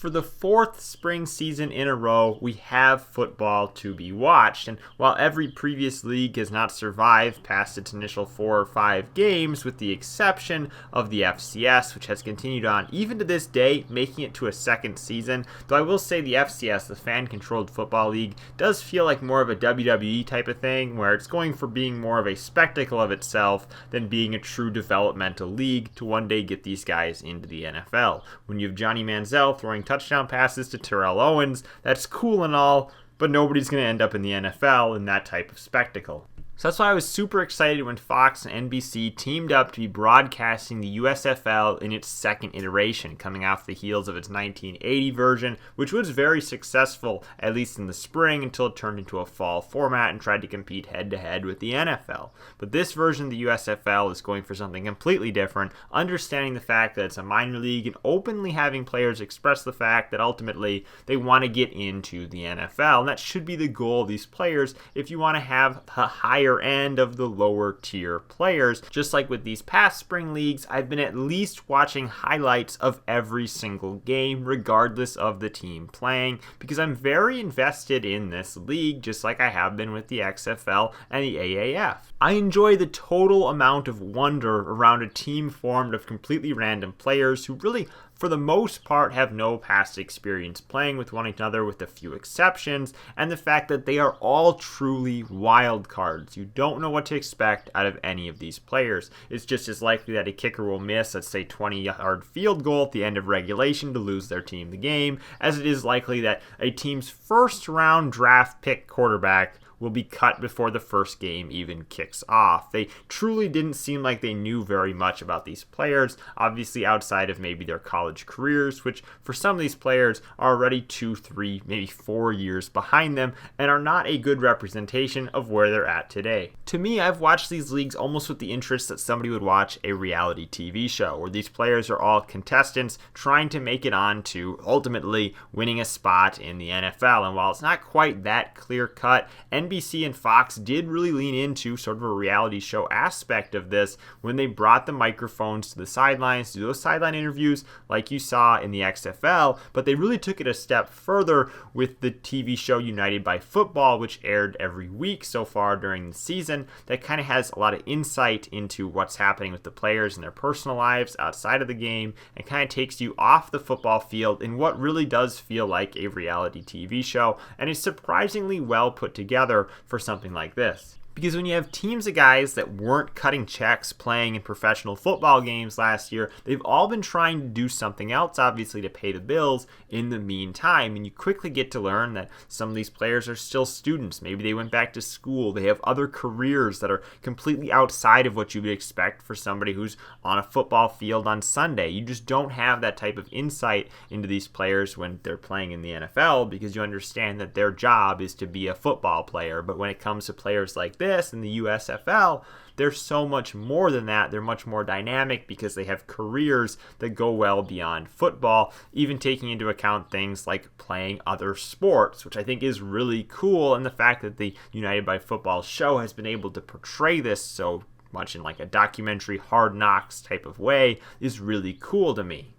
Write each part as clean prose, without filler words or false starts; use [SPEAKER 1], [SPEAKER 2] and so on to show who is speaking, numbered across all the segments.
[SPEAKER 1] For the fourth spring season in a row, we have football to be watched. And while every previous league has not survived past its initial 4 or 5 games, with the exception of the FCS, which has continued on even to this day, making it to a second season, though I will say the FCS, the fan-controlled football league, does feel like more of a WWE type of thing, where it's going for being more of a spectacle of itself than being a true developmental league to one day get these guys into the NFL. When you have Johnny Manziel throwing touchdown passes to Terrell Owens, that's cool and all, but nobody's going to end up in the NFL in that type of spectacle. So that's why I was super excited when Fox and NBC teamed up to be broadcasting the USFL in its second iteration, coming off the heels of its 1980 version, which was very successful, at least in the spring, until it turned into a fall format and tried to compete head-to-head with the NFL. But this version of the USFL is going for something completely different, understanding the fact that it's a minor league and openly having players express the fact that ultimately they want to get into the NFL, and that should be the goal of these players if you want to have a higher end of the lower tier players. Just like with these past spring leagues, I've been at least watching highlights of every single game, regardless of the team playing, because I'm very invested in this league, just like I have been with the XFL and the AAF. I enjoy the total amount of wonder around a team formed of completely random players who really, for the most part, have no past experience playing with one another, with a few exceptions, and the fact that they are all truly wild cards. You don't know what to expect out of any of these players. It's just as likely that a kicker will miss, let's say, 20-yard field goal at the end of regulation to lose their team the game, as it is likely that a team's first-round draft pick quarterback will be cut before the first game even kicks off. They truly didn't seem like they knew very much about these players, obviously outside of maybe their college careers, which for some of these players are already 2, 3, maybe 4 years behind them and are not a good representation of where they're at today. To me, I've watched these leagues almost with the interest that somebody would watch a reality TV show, where these players are all contestants trying to make it on to ultimately winning a spot in the NFL. And while it's not quite that clear-cut, NBC and Fox did really lean into sort of a reality show aspect of this when they brought the microphones to the sidelines to do those sideline interviews like you saw in the XFL, but they really took it a step further with the TV show United by Football, which aired every week so far during the season, that kind of has a lot of insight into what's happening with the players and their personal lives outside of the game, and kind of takes you off the football field in what really does feel like a reality TV show, and is surprisingly well put together for something like this. Because when you have teams of guys that weren't cutting checks playing in professional football games last year, they've all been trying to do something else, obviously, to pay the bills in the meantime. And you quickly get to learn that some of these players are still students. Maybe they went back to school. They have other careers that are completely outside of what you would expect for somebody who's on a football field on Sunday. You just don't have that type of insight into these players when they're playing in the NFL, because you understand that their job is to be a football player. But when it comes to players like this in the USFL, they're so much more than that. They're much more dynamic because they have careers that go well beyond football, even taking into account things like playing other sports, which I think is really cool. And the fact that the United by Football show has been able to portray this so much in like a documentary Hard Knocks type of way is really cool to me.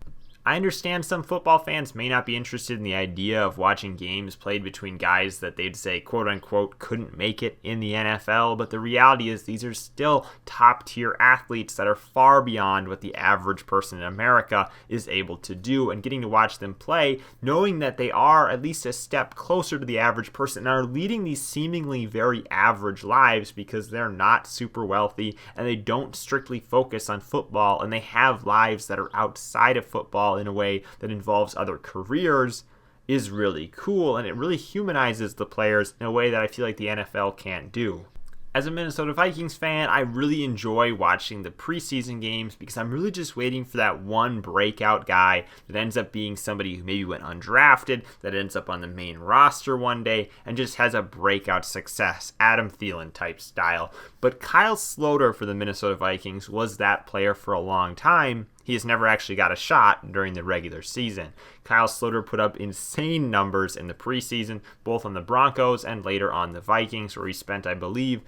[SPEAKER 1] I understand some football fans may not be interested in the idea of watching games played between guys that they'd say, quote unquote, couldn't make it in the NFL, but the reality is these are still top tier athletes that are far beyond what the average person in America is able to do, and getting to watch them play, knowing that they are at least a step closer to the average person and are leading these seemingly very average lives because they're not super wealthy and they don't strictly focus on football, and they have lives that are outside of football in a way that involves other careers, is really cool, and it really humanizes the players in a way that I feel like the NFL can't do. As a Minnesota Vikings fan, I really enjoy watching the preseason games because I'm really just waiting for that one breakout guy that ends up being somebody who maybe went undrafted, that ends up on the main roster one day and just has a breakout success, Adam Thielen type style. But Kyle Sloter for the Minnesota Vikings was that player for a long time. He has never actually got a shot during the regular season. Kyle Sloter put up insane numbers in the preseason, both on the Broncos and later on the Vikings, where he spent, I believe,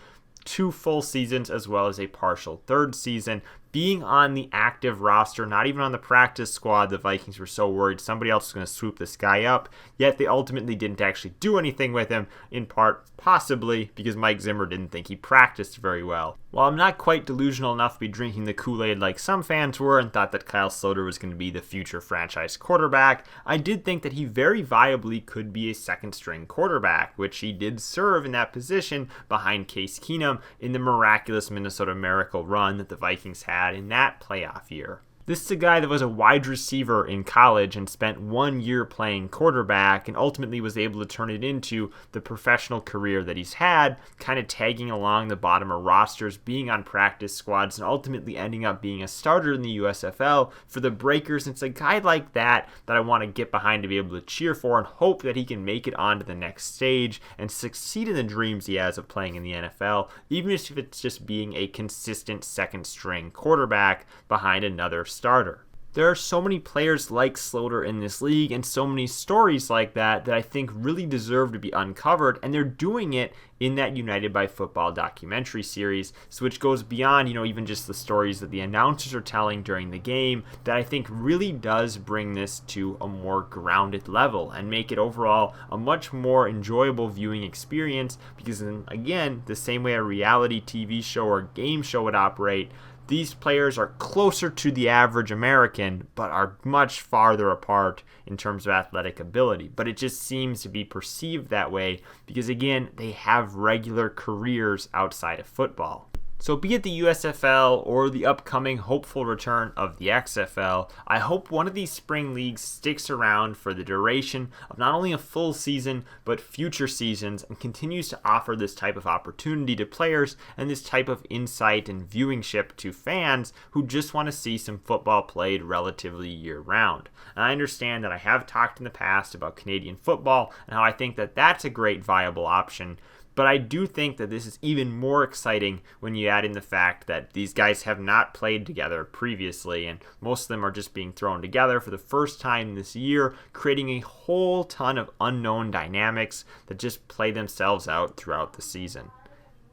[SPEAKER 1] 2 full seasons as well as a partial third season, being on the active roster, not even on the practice squad. The Vikings were so worried somebody else was going to swoop this guy up, yet they ultimately didn't actually do anything with him, in part possibly because Mike Zimmer didn't think he practiced very well. While I'm not quite delusional enough to be drinking the Kool-Aid like some fans were and thought that Kyle Sloter was going to be the future franchise quarterback, I did think that he very viably could be a second-string quarterback, which he did serve in that position behind Case Keenum in the miraculous Minnesota Miracle run that the Vikings had in that playoff year. This is a guy that was a wide receiver in college and spent 1 year playing quarterback and ultimately was able to turn it into the professional career that he's had, kind of tagging along the bottom of rosters, being on practice squads, and ultimately ending up being a starter in the USFL for the Breakers. And it's a guy like that I want to get behind to be able to cheer for and hope that he can make it on to the next stage and succeed in the dreams he has of playing in the NFL, even if it's just being a consistent second-string quarterback behind another starter. There are so many players like Sloter in this league and so many stories like that I think really deserve to be uncovered, and they're doing it in that United by Football documentary series, so which goes beyond, even just the stories that the announcers are telling during the game, that I think really does bring this to a more grounded level and make it overall a much more enjoyable viewing experience, because then, again, the same way a reality TV show or game show would operate, these players are closer to the average American, but are much farther apart in terms of athletic ability. But it just seems to be perceived that way because, again, they have regular careers outside of football. So be it the USFL or the upcoming hopeful return of the XFL, I hope one of these spring leagues sticks around for the duration of not only a full season, but future seasons, and continues to offer this type of opportunity to players and this type of insight and viewingship to fans who just want to see some football played relatively year-round. And I understand that I have talked in the past about Canadian football and how I think that that's a great viable option, but I do think that this is even more exciting when you add in the fact that these guys have not played together previously, and most of them are just being thrown together for the first time this year, creating a whole ton of unknown dynamics that just play themselves out throughout the season.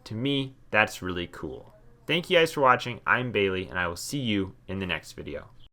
[SPEAKER 1] To me, that's really cool. Thank you guys for watching. I'm Bailey, and I will see you in the next video.